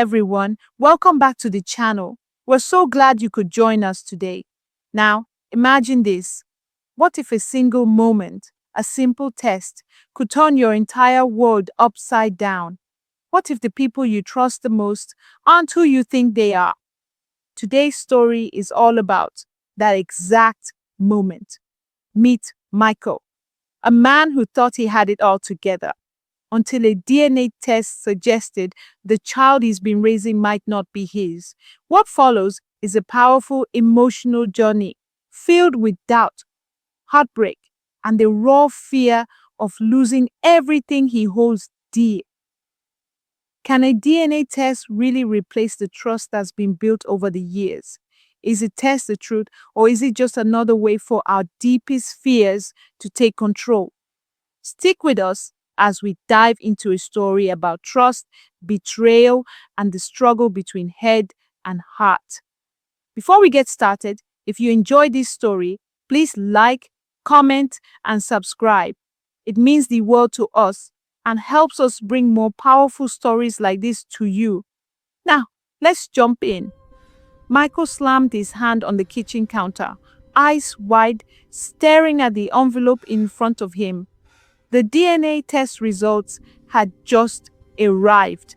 everyone. Welcome back to the channel. We're so glad you could join us today. Now, imagine this. What if a single moment, a simple test, could turn your entire world upside down? What if the people you trust the most aren't who you think they are? Today's story is all about that exact moment. Meet Michael, a man who thought he had it all together until a DNA test suggested the child he's been raising might not be his. What follows is a powerful emotional journey filled with doubt, heartbreak, and the raw fear of losing everything he holds dear. Can a DNA test really replace the trust that's been built over the years? Is it test the truth, or is it just another way for our deepest fears to take control? Stick with us as we dive into a story about trust, betrayal, and the struggle between head and heart. Before we get started, if you enjoyed this story, please like, comment, and subscribe. It means the world to us and helps us bring more powerful stories like this to you. Now, let's jump in. Michael slammed his hand on the kitchen counter, eyes wide, staring at the envelope in front of him. The DNA test results had just arrived.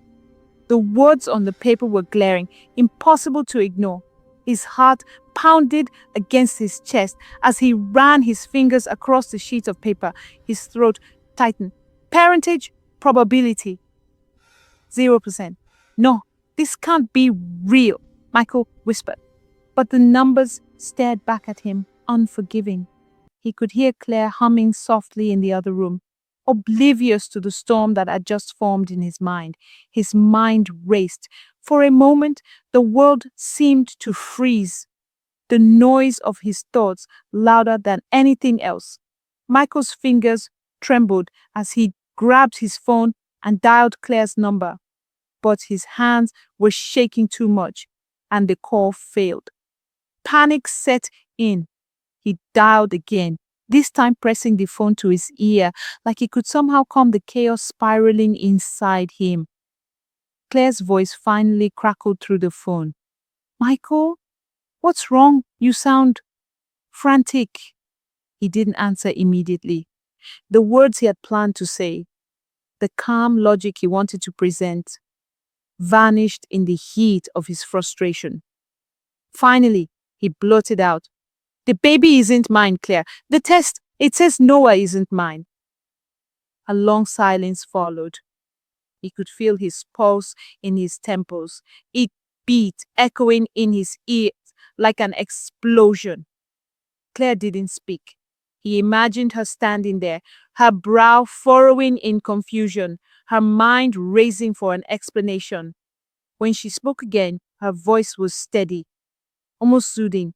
The words on the paper were glaring, impossible to ignore. His heart pounded against his chest as he ran his fingers across the sheet of paper. His throat tightened. Parentage probability 0%. No, this can't be real, Michael whispered. But the numbers stared back at him, unforgiving. He could hear Claire humming softly in the other room, oblivious to the storm that had just formed in his mind. His mind raced. For a moment, the world seemed to freeze, the noise of his thoughts louder than anything else. Michael's fingers trembled as he grabbed his phone and dialed Claire's number. But his hands were shaking too much, and the call failed. Panic set in. He dialed again, this time pressing the phone to his ear, like he could somehow calm the chaos spiraling inside him. Claire's voice finally crackled through the phone. "Michael, what's wrong? You sound frantic." He didn't answer immediately. The words he had planned to say, the calm logic he wanted to present, vanished in the heat of his frustration. Finally, he blurted out, "The baby isn't mine, Claire. The test, it says Noah isn't mine." A long silence followed. He could feel his pulse in his temples. It beat, echoing in his ears like an explosion. Claire didn't speak. He imagined her standing there, her brow furrowing in confusion, her mind racing for an explanation. When she spoke again, her voice was steady, almost soothing.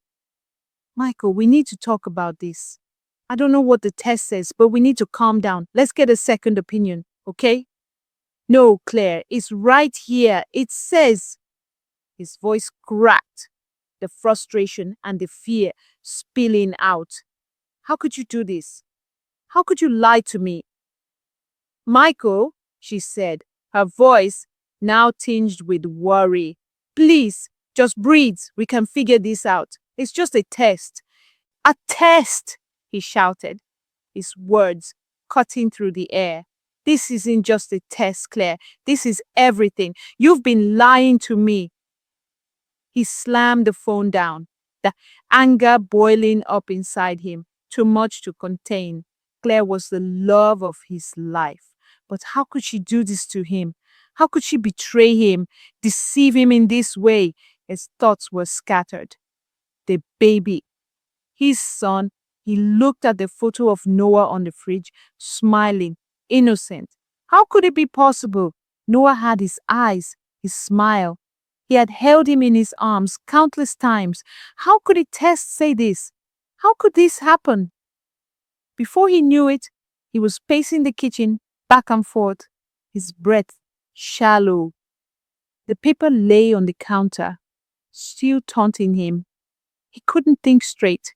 "Michael, we need to talk about this. I don't know what the test says, but we need to calm down. Let's get a second opinion, okay?" "No, Claire, it's right here. It says..." His voice cracked, the frustration and the fear spilling out. "How could you do this? How could you lie to me?" "Michael," she said, her voice now tinged with worry. "Please, just breathe. We can figure this out. It's just a test." "A test!" he shouted, his words cutting through the air. "This isn't just a test, Claire. This is everything. You've been lying to me." He slammed the phone down, the anger boiling up inside him, too much to contain. Claire was the love of his life. But how could she do this to him? How could she betray him, deceive him in this way? His thoughts were scattered. The baby, his son. He looked at the photo of Noah on the fridge, smiling, innocent. How could it be possible? Noah had his eyes, his smile. He had held him in his arms countless times. How could a test say this? How could this happen? Before he knew it, he was pacing the kitchen back and forth, his breath shallow. The paper lay on the counter, still taunting him. He couldn't think straight.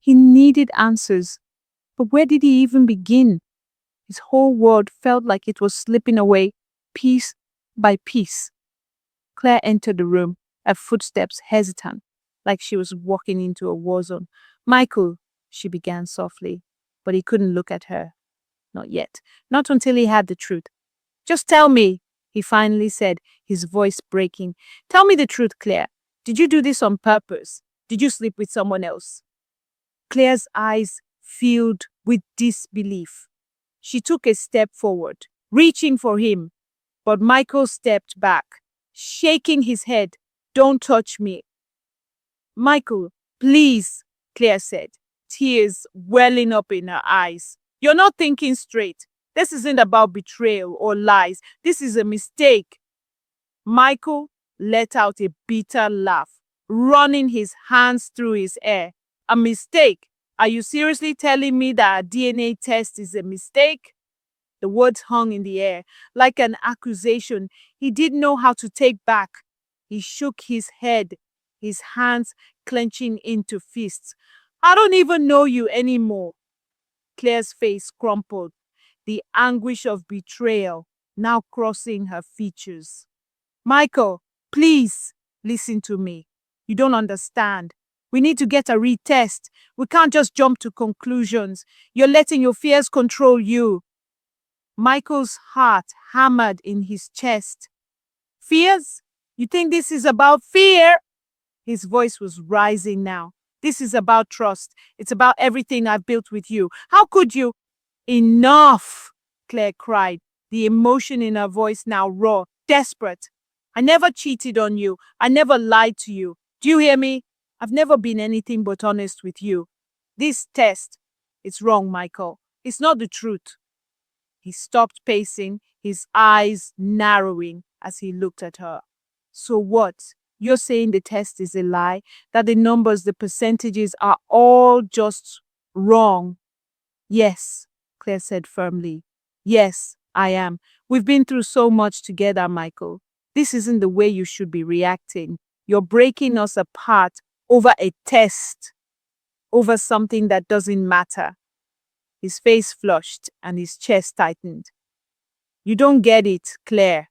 He needed answers. But where did he even begin? His whole world felt like it was slipping away, piece by piece. Claire entered the room, her footsteps hesitant, like she was walking into a war zone. Michael, she began softly, but he couldn't look at her. Not yet. Not until he had the truth. Just tell me, he finally said, his voice breaking. Tell me the truth, Claire. Did you do this on purpose? Did you sleep with someone else? Claire's eyes filled with disbelief. She took a step forward, reaching for him, but Michael stepped back, shaking his head. Don't touch me. Michael, please, Claire said, tears welling up in her eyes. You're not thinking straight. This isn't about betrayal or lies. This is a mistake. Michael let out a bitter laugh, running his hands through his hair. A mistake? Are you seriously telling me that a DNA test is a mistake? The words hung in the air, like an accusation he didn't know how to take back. He shook his head, his hands clenching into fists. I don't even know you anymore. Claire's face crumpled, the anguish of betrayal now crossing her features. Michael, please listen to me. You don't understand. We need to get a retest. We can't just jump to conclusions. You're letting your fears control you. Michael's heart hammered in his chest. Fears? You think this is about fear? His voice was rising now. This is about trust. It's about everything I've built with you. How could you? Enough, Claire cried, the emotion in her voice now raw, desperate. I never cheated on you. I never lied to you. Do you hear me? I've never been anything but honest with you. This test, it's wrong, Michael. It's not the truth. He stopped pacing, his eyes narrowing as he looked at her. So what? You're saying the test is a lie? That the numbers, the percentages are all just wrong? Yes, Claire said firmly. Yes, I am. We've been through so much together, Michael. This isn't the way you should be reacting. You're breaking us apart over a test, over something that doesn't matter. His face flushed and his chest tightened. You don't get it, Claire.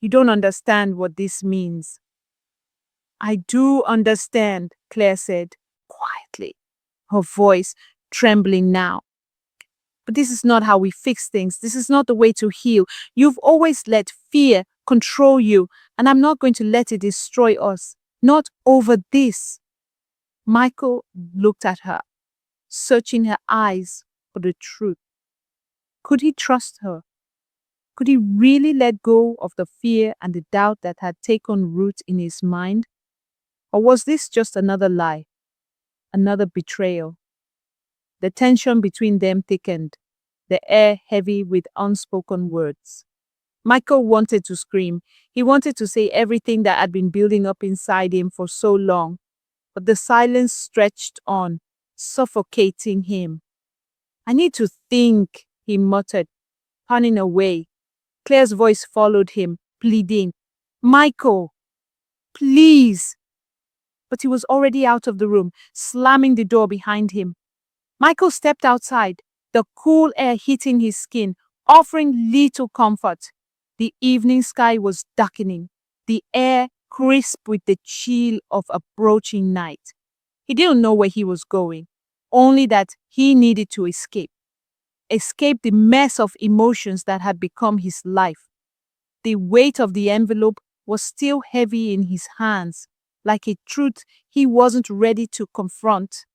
You don't understand what this means. I do understand, Claire said quietly, her voice trembling now. But this is not how we fix things. This is not the way to heal. You've always let fear control you, and I'm not going to let it destroy us. Not over this. Michael looked at her, searching her eyes for the truth. Could he trust her? Could he really let go of the fear and the doubt that had taken root in his mind? Or was this just another lie, another betrayal? The tension between them thickened, the air heavy with unspoken words. Michael wanted to scream. He wanted to say everything that had been building up inside him for so long, but the silence stretched on, suffocating him. I need to think, he muttered, turning away. Claire's voice followed him, pleading, Michael, please. But he was already out of the room, slamming the door behind him. Michael stepped outside, the cool air hitting his skin, offering little comfort. The evening sky was darkening, the air crisp with the chill of approaching night. He didn't know where he was going, only that he needed to escape. Escape the mess of emotions that had become his life. The weight of the envelope was still heavy in his hands, like a truth he wasn't ready to confront.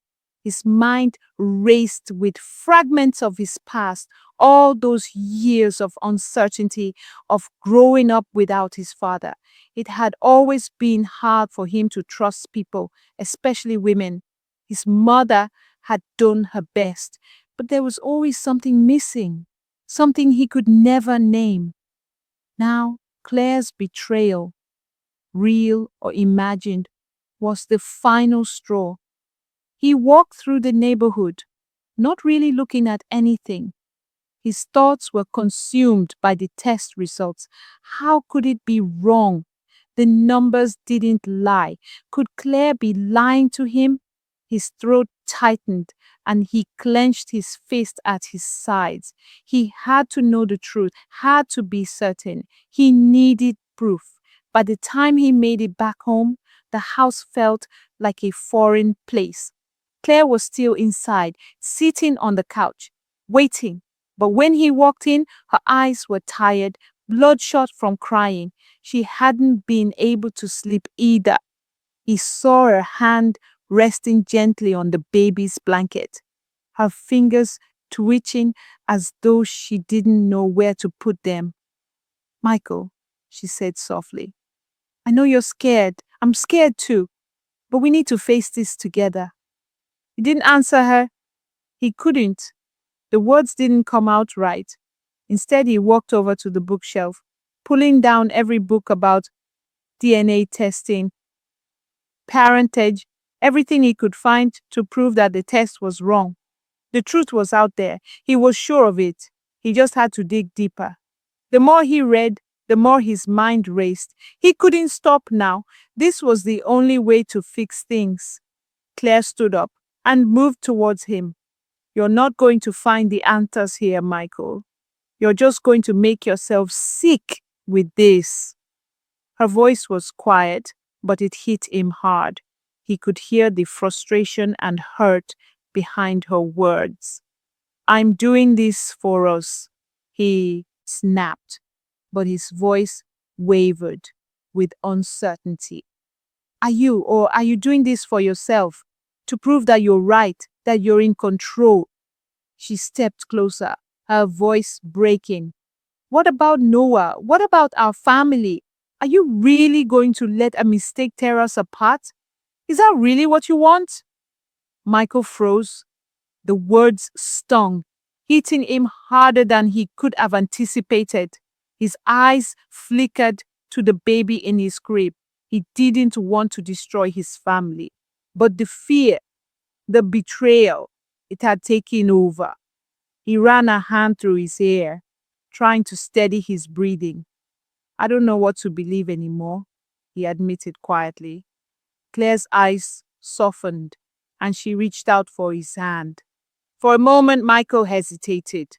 His mind raced with fragments of his past, all those years of uncertainty, of growing up without his father. It had always been hard for him to trust people, especially women. His mother had done her best, but there was always something missing, something he could never name. Now, Claire's betrayal, real or imagined, was the final straw. He walked through the neighborhood, not really looking at anything. His thoughts were consumed by the test results. How could it be wrong? The numbers didn't lie. Could Claire be lying to him? His throat tightened and he clenched his fist at his sides. He had to know the truth, had to be certain. He needed proof. By the time he made it back home, the house felt like a foreign place. Claire was still inside, sitting on the couch, waiting. But when he walked in, her eyes were tired, bloodshot from crying. She hadn't been able to sleep either. He saw her hand resting gently on the baby's blanket, her fingers twitching as though she didn't know where to put them. Michael, she said softly, I know you're scared. I'm scared too, but we need to face this together. He didn't answer her. He couldn't. The words didn't come out right. Instead, he walked over to the bookshelf, pulling down every book about DNA testing, parentage, everything he could find to prove that the test was wrong. The truth was out there. He was sure of it. He just had to dig deeper. The more he read, the more his mind raced. He couldn't stop now. This was the only way to fix things. Claire stood up and moved towards him. You're not going to find the answers here, Michael. You're just going to make yourself sick with this. Her voice was quiet, but it hit him hard. He could hear the frustration and hurt behind her words. I'm doing this for us, he snapped, but his voice wavered with uncertainty. Are you doing this for yourself? To prove that you're right, that you're in control? She stepped closer, her voice breaking. What about Noah? What about our family? Are you really going to let a mistake tear us apart? Is that really what you want? Michael froze. The words stung, hitting him harder than he could have anticipated. His eyes flickered to the baby in his crib. He didn't want to destroy his family. But the fear, the betrayal, it had taken over. He ran a hand through his hair, trying to steady his breathing. I don't know what to believe anymore, he admitted quietly. Claire's eyes softened, and she reached out for his hand. For a moment, Michael hesitated,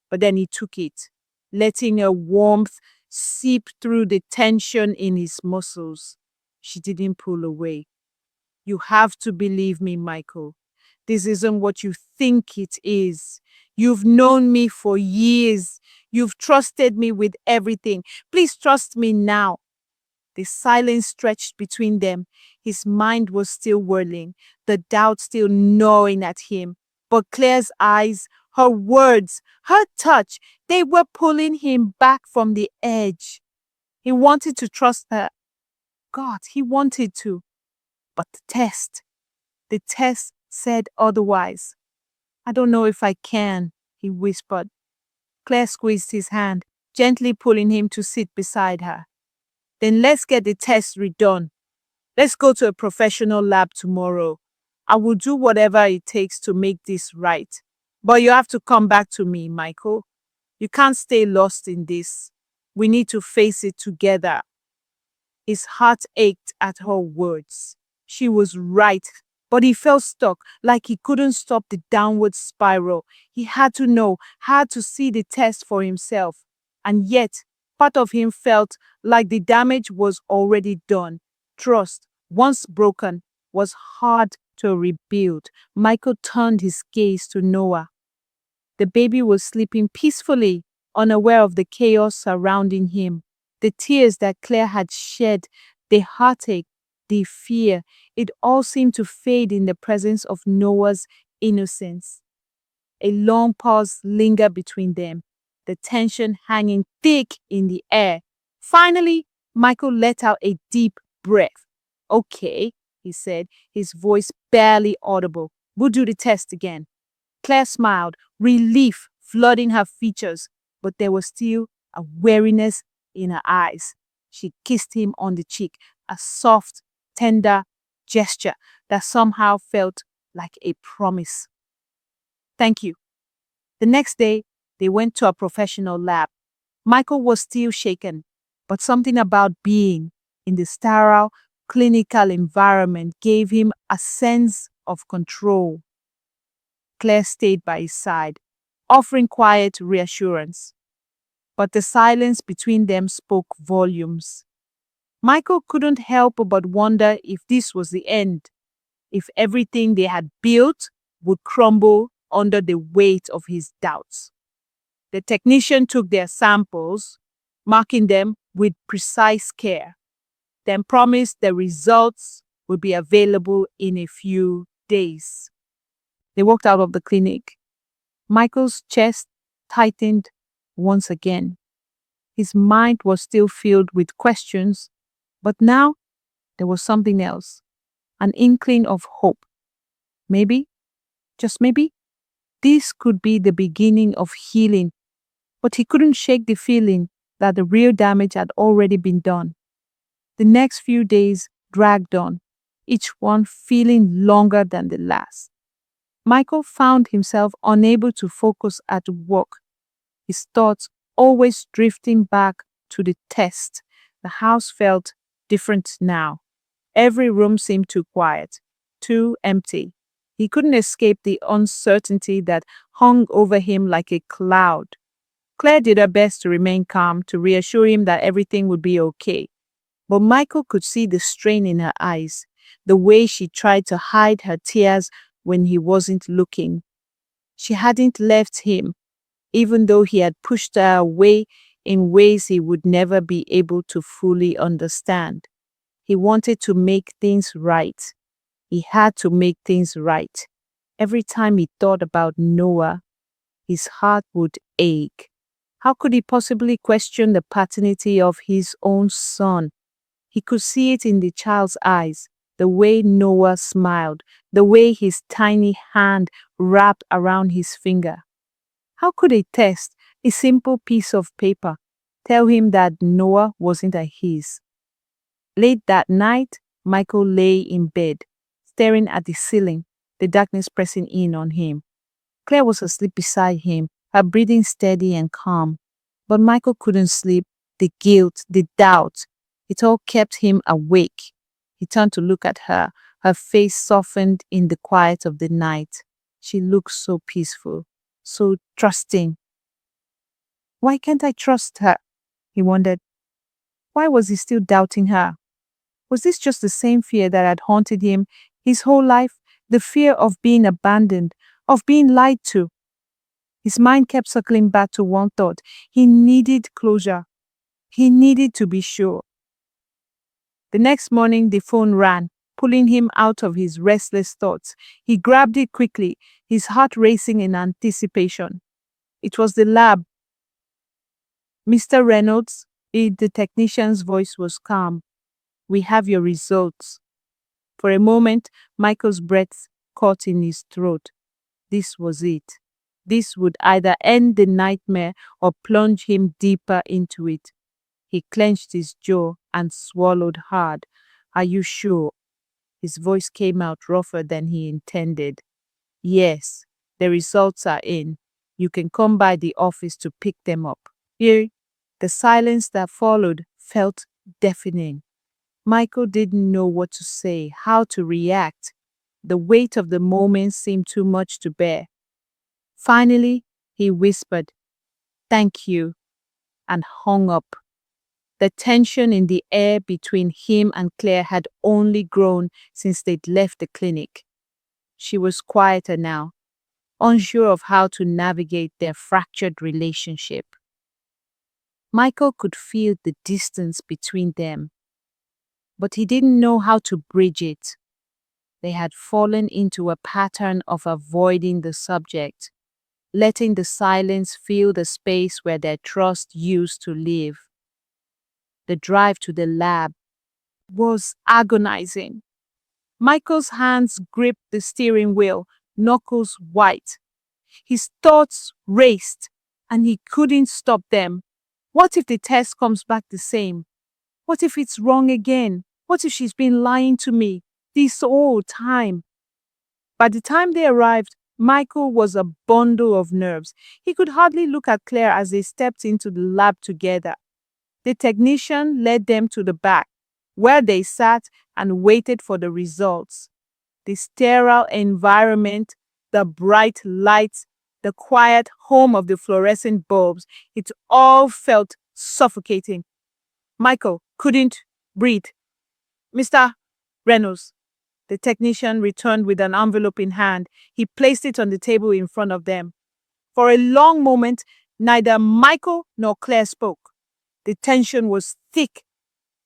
but then he took it, letting her warmth seep through the tension in his muscles. She didn't pull away. You have to believe me, Michael. This isn't what you think it is. You've known me for years. You've trusted me with everything. Please trust me now. The silence stretched between them. His mind was still whirling, the doubt still gnawing at him. But Claire's eyes, her words, her touch, they were pulling him back from the edge. He wanted to trust her. God, he wanted to. But the test said otherwise. I don't know if I can, he whispered. Claire squeezed his hand, gently pulling him to sit beside her. Then let's get the test redone. Let's go to a professional lab tomorrow. I will do whatever it takes to make this right. But you have to come back to me, Michael. You can't stay lost in this. We need to face it together. His heart ached at her words. She was right, but he felt stuck, like he couldn't stop the downward spiral. He had to know, had to see the test for himself. And yet, part of him felt like the damage was already done. Trust, once broken, was hard to rebuild. Michael turned his gaze to Noah. The baby was sleeping peacefully, unaware of the chaos surrounding him. The tears that Claire had shed, the heartache, the fear, it all seemed to fade in the presence of Noah's innocence. A long pause lingered between them, the tension hanging thick in the air. Finally, Michael let out a deep breath. Okay, he said, his voice barely audible. We'll do the test again. Claire smiled, relief flooding her features, but there was still a weariness in her eyes. She kissed him on the cheek, a soft, tender gesture that somehow felt like a promise. Thank you. The next day, they went to a professional lab. Michael was still shaken, but something about being in the sterile, clinical environment gave him a sense of control. Claire stayed by his side, offering quiet reassurance. But the silence between them spoke volumes. Michael couldn't help but wonder if this was the end, if everything they had built would crumble under the weight of his doubts. The technician took their samples, marking them with precise care, then promised the results would be available in a few days. They walked out of the clinic. Michael's chest tightened once again. His mind was still filled with questions, but now there was something else, an inkling of hope. Maybe, just maybe, this could be the beginning of healing, but he couldn't shake the feeling that the real damage had already been done. The next few days dragged on, each one feeling longer than the last. Michael found himself unable to focus at work, his thoughts always drifting back to the test. The house felt different now. Every room seemed too quiet, too empty. He couldn't escape the uncertainty that hung over him like a cloud. Claire did her best to remain calm, to reassure him that everything would be okay. But Michael could see the strain in her eyes, the way she tried to hide her tears when he wasn't looking. She hadn't left him, even though he had pushed her away in ways he would never be able to fully understand. He wanted to make things right. He had to make things right. Every time he thought about Noah, his heart would ache. How could he possibly question the paternity of his own son? He could see it in the child's eyes, the way Noah smiled, the way his tiny hand wrapped around his finger. How could a test, a simple piece of paper, tell him that Noah wasn't his? Late that night, Michael lay in bed, staring at the ceiling, the darkness pressing in on him. Claire was asleep beside him, her breathing steady and calm. But Michael couldn't sleep. The guilt, the doubt, it all kept him awake. He turned to look at her, her face softened in the quiet of the night. She looked so peaceful, so trusting. Why can't I trust her? He wondered. Why was he still doubting her? Was this just the same fear that had haunted him his whole life? The fear of being abandoned, of being lied to? His mind kept circling back to one thought. He needed closure. He needed to be sure. The next morning, the phone rang, pulling him out of his restless thoughts. He grabbed it quickly, his heart racing in anticipation. It was the lab. Mr. Reynolds, the technician's voice was calm. We have your results. For a moment, Michael's breath caught in his throat. This was it. This would either end the nightmare or plunge him deeper into it. He clenched his jaw and swallowed hard. Are you sure? His voice came out rougher than he intended. Yes, the results are in. You can come by the office to pick them up. Here, the silence that followed felt deafening. Michael didn't know what to say, how to react. The weight of the moment seemed too much to bear. Finally, he whispered, "Thank you," and hung up. The tension in the air between him and Claire had only grown since they'd left the clinic. She was quieter now, unsure of how to navigate their fractured relationship. Michael could feel the distance between them, but he didn't know how to bridge it. They had fallen into a pattern of avoiding the subject, letting the silence fill the space where their trust used to live. The drive to the lab was agonizing. Michael's hands gripped the steering wheel, knuckles white. His thoughts raced, and he couldn't stop them. What if the test comes back the same? What if it's wrong again? What if she's been lying to me this whole time? By the time they arrived, Michael was a bundle of nerves. He could hardly look at Claire as they stepped into the lab together. The technician led them to the back, where they sat and waited for the results. The sterile environment, the bright lights, the quiet home of the fluorescent bulbs, it all felt suffocating. Michael couldn't Breathe. Mr. Reynolds. The technician returned with an envelope in hand. He placed it on the table in front of them. For a long moment, neither Michael nor Claire spoke. The tension was thick.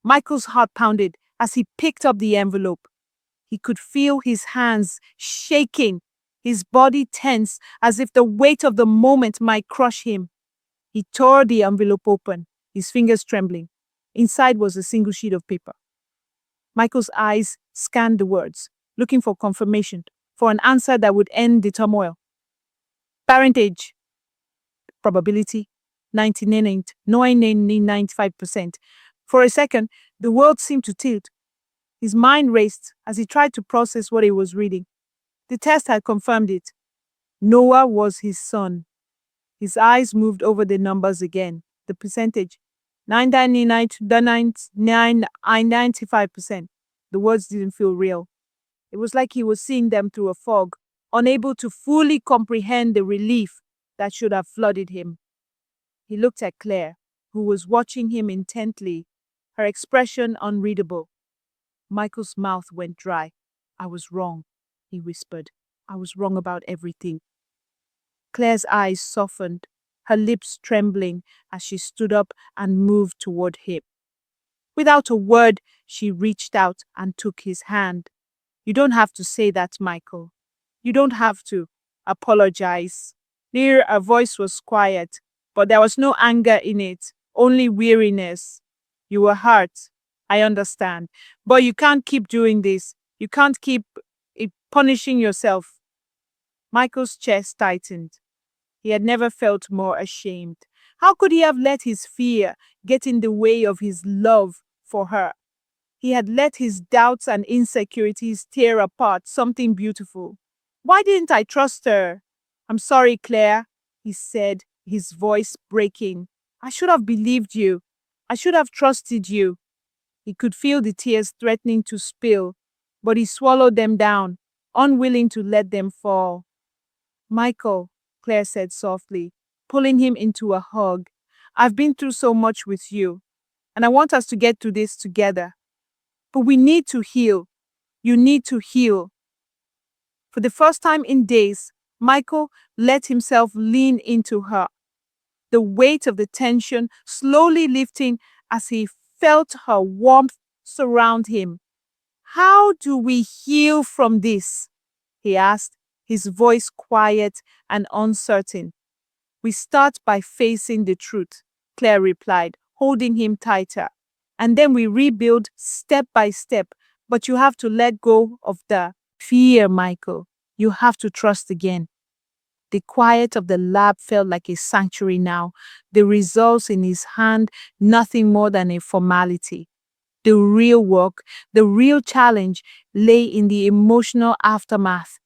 Michael's heart pounded as he picked up the envelope. He could feel his hands shaking, his body tense as if the weight of the moment might crush him. He tore the envelope open, his fingers trembling. Inside was a single sheet of paper. Michael's eyes scanned the words, looking for confirmation, for an answer that would end the turmoil. Parentage. Probability 99.95%. For a second, the world seemed to tilt. His mind raced as he tried to process what he was reading. The test had confirmed it. Noah was his son. His eyes moved over the numbers again. The percentage 95%. The words didn't feel real. It was like he was seeing them through a fog, unable to fully comprehend the relief that should have flooded him. He looked at Claire, who was watching him intently, her expression unreadable. Michael's mouth went dry. I was wrong, he whispered. I was wrong about everything. Claire's eyes softened, her lips trembling as she stood up and moved toward him. Without a word, she reached out and took his hand. You don't have to say that, Michael. You don't have to apologize. Her voice was quiet, but there was no anger in it, only weariness. You were hurt. I understand. But you can't keep doing this. You can't keep punishing yourself. Michael's chest tightened. He had never felt more ashamed. How could he have let his fear get in the way of his love for her? He had let his doubts and insecurities tear apart something beautiful. Why didn't I trust her? I'm sorry, Claire, he said, his voice breaking. I should have believed you. I should have trusted you. He could feel the tears threatening to spill, but he swallowed them down, unwilling to let them fall. Michael, Claire said softly, pulling him into a hug. I've been through so much with you, and I want us to get through this together. But we need to heal. You need to heal. For the first time in days, Michael let himself lean into her, the weight of the tension slowly lifting as he felt her warmth surround him. How do we heal from this? He asked, his voice quiet and uncertain. We start by facing the truth, Claire replied, holding him tighter. And then we rebuild step by step. But you have to let go of the fear, Michael. You have to trust again. The quiet of the lab felt like a sanctuary now, the results in his hand nothing more than a formality. The real work, the real challenge lay in the emotional aftermath.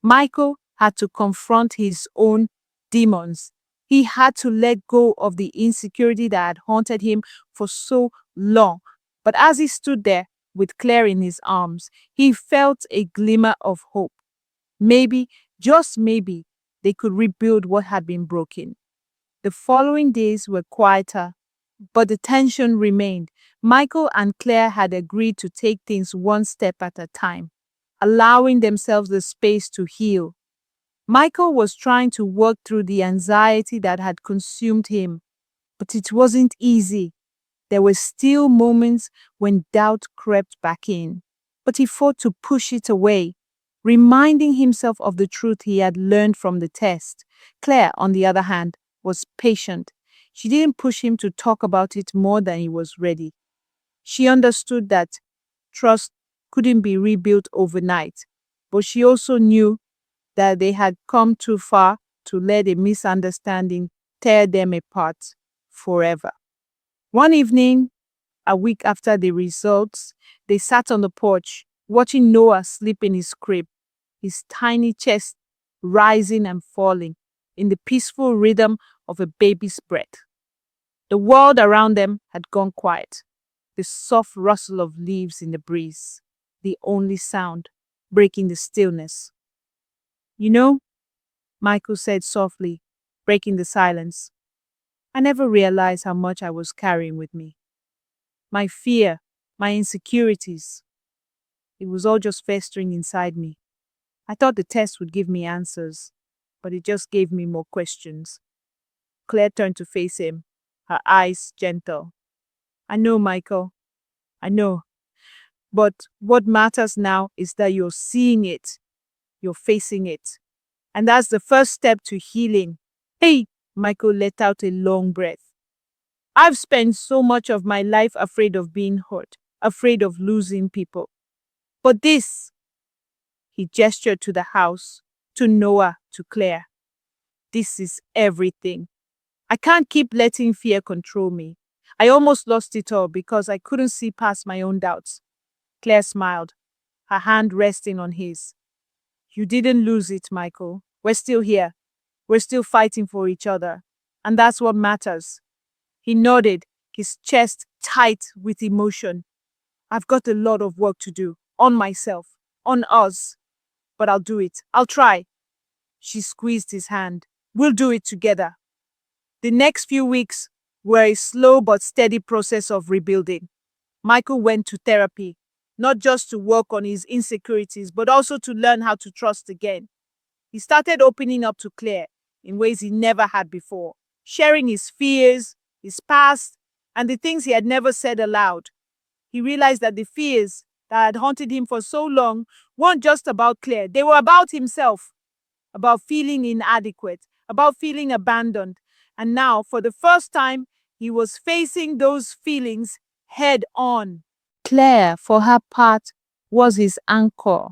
Michael had to confront his own demons. He had to let go of the insecurity that had haunted him for so long. But as he stood there with Claire in his arms, he felt a glimmer of hope. Maybe, just maybe, they could rebuild what had been broken. The following days were quieter, but the tension remained. Michael and Claire had agreed to take things one step at a time, allowing themselves the space to heal. Michael was trying to work through the anxiety that had consumed him, but it wasn't easy. There were still moments when doubt crept back in, but he fought to push it away, reminding himself of the truth he had learned from the test. Claire, on the other hand, was patient. She didn't push him to talk about it more than he was ready. She understood that trust couldn't be rebuilt overnight, but she also knew that they had come too far to let a misunderstanding tear them apart forever. One evening, a week after the results, they sat on the porch, watching Noah sleep in his crib, his tiny chest rising and falling in the peaceful rhythm of a baby's breath. The world around them had gone quiet, the soft rustle of leaves in the breeze, the only sound breaking the stillness. You know, Michael said softly, breaking the silence, I never realized how much I was carrying with me. My fear, my insecurities. It was all just festering inside me. I thought the test would give me answers, but it just gave me more questions. Claire turned to face him, her eyes gentle. I know, Michael. I know. But what matters now is that you're seeing it, you're facing it. And that's the first step to healing. Hey, Michael let out a long breath. I've spent so much of my life afraid of being hurt, afraid of losing people. But this, he gestured to the house, to Noah, to Claire. This is everything. I can't keep letting fear control me. I almost lost it all because I couldn't see past my own doubts. Claire smiled, her hand resting on his. You didn't lose it, Michael. We're still here. We're still fighting for each other. And that's what matters. He nodded, his chest tight with emotion. I've got a lot of work to do. On myself. On us. But I'll do it. I'll try. She squeezed his hand. We'll do it together. The next few weeks were a slow but steady process of rebuilding. Michael went to therapy, not just to work on his insecurities, but also to learn how to trust again. He started opening up to Claire in ways he never had before, sharing his fears, his past, and the things he had never said aloud. He realized that the fears that had haunted him for so long weren't just about Claire, they were about himself, about feeling inadequate, about feeling abandoned. And now, for the first time, he was facing those feelings head on. Claire, for her part, was his anchor.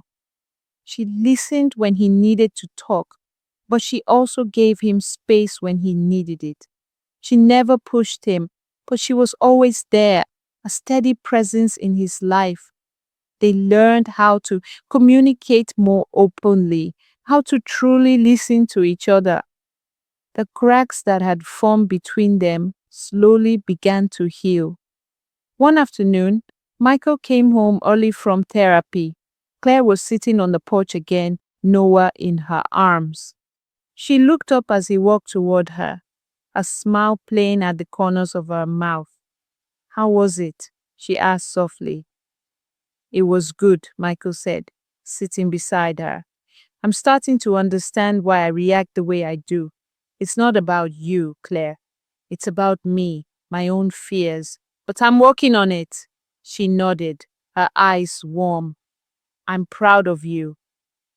She listened when he needed to talk, but she also gave him space when he needed it. She never pushed him, but she was always there, a steady presence in his life. They learned how to communicate more openly, how to truly listen to each other. The cracks that had formed between them slowly began to heal. One afternoon, Michael came home early from therapy. Claire was sitting on the porch again, Noah in her arms. She looked up as he walked toward her, a smile playing at the corners of her mouth. How was it? She asked softly. It was good, Michael said, sitting beside her. I'm starting to understand why I react the way I do. It's not about you, Claire. It's about me, my own fears. But I'm working on it. She nodded, her eyes warm. I'm proud of you.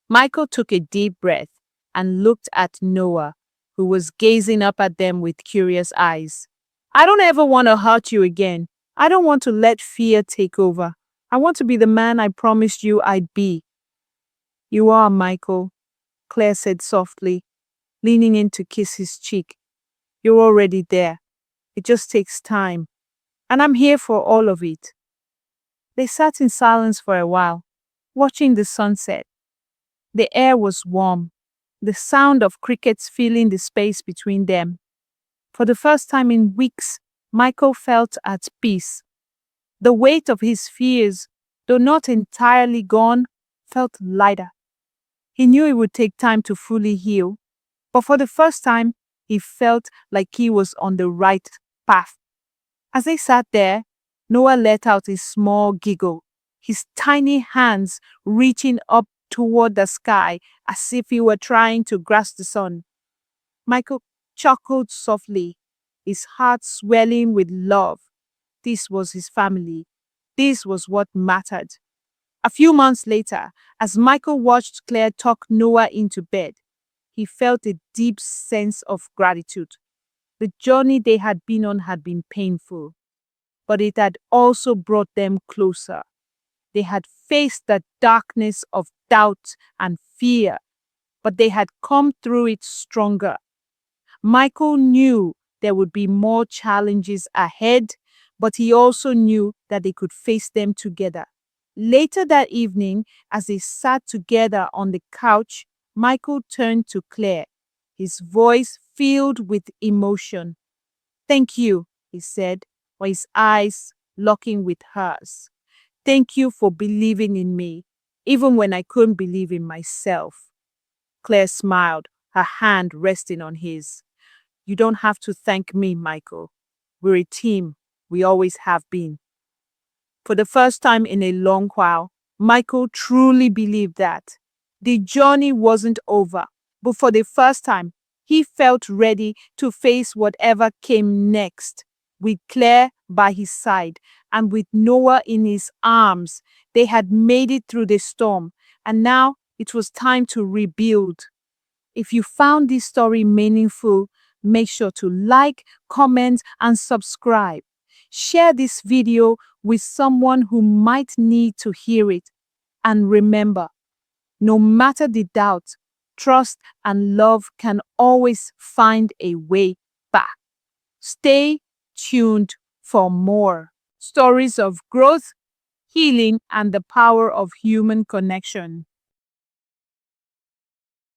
Michael took a deep breath and looked at Noah, who was gazing up at them with curious eyes. I don't ever want to hurt you again. I don't want to let fear take over. I want to be the man I promised you I'd be. You are, Michael, Claire said softly, leaning in to kiss his cheek. You're already there. It just takes time. And I'm here for all of it. They sat in silence for a while, watching the sunset. The air was warm, the sound of crickets filling the space between them. For the first time in weeks, Michael felt at peace. The weight of his fears, though not entirely gone, felt lighter. He knew it would take time to fully heal, but for the first time, he felt like he was on the right path. As they sat there, Noah let out a small giggle, his tiny hands reaching up toward the sky as if he were trying to grasp the sun. Michael chuckled softly, his heart swelling with love. This was his family. This was what mattered. A few months later, as Michael watched Claire tuck Noah into bed, he felt a deep sense of gratitude. The journey they had been on had been painful, but it had also brought them closer. They had faced the darkness of doubt and fear, but they had come through it stronger. Michael knew there would be more challenges ahead, but he also knew that they could face them together. Later that evening, as they sat together on the couch, Michael turned to Claire, his voice filled with emotion. Thank you, he said, with his eyes locking with hers. Thank you for believing in me, even when I couldn't believe in myself. Claire smiled, her hand resting on his. You don't have to thank me, Michael. We're a team. We always have been. For the first time in a long while, Michael truly believed that the journey wasn't over, but for the first time, he felt ready to face whatever came next. With Claire by his side and with Noah in his arms, they had made it through the storm, and now it was time to rebuild. If you found this story meaningful, make sure to like, comment, and subscribe. Share this video with someone who might need to hear it. And remember, no matter the doubt, trust and love can always find a way back. Stay tuned for more stories of growth, healing, and the power of human connection.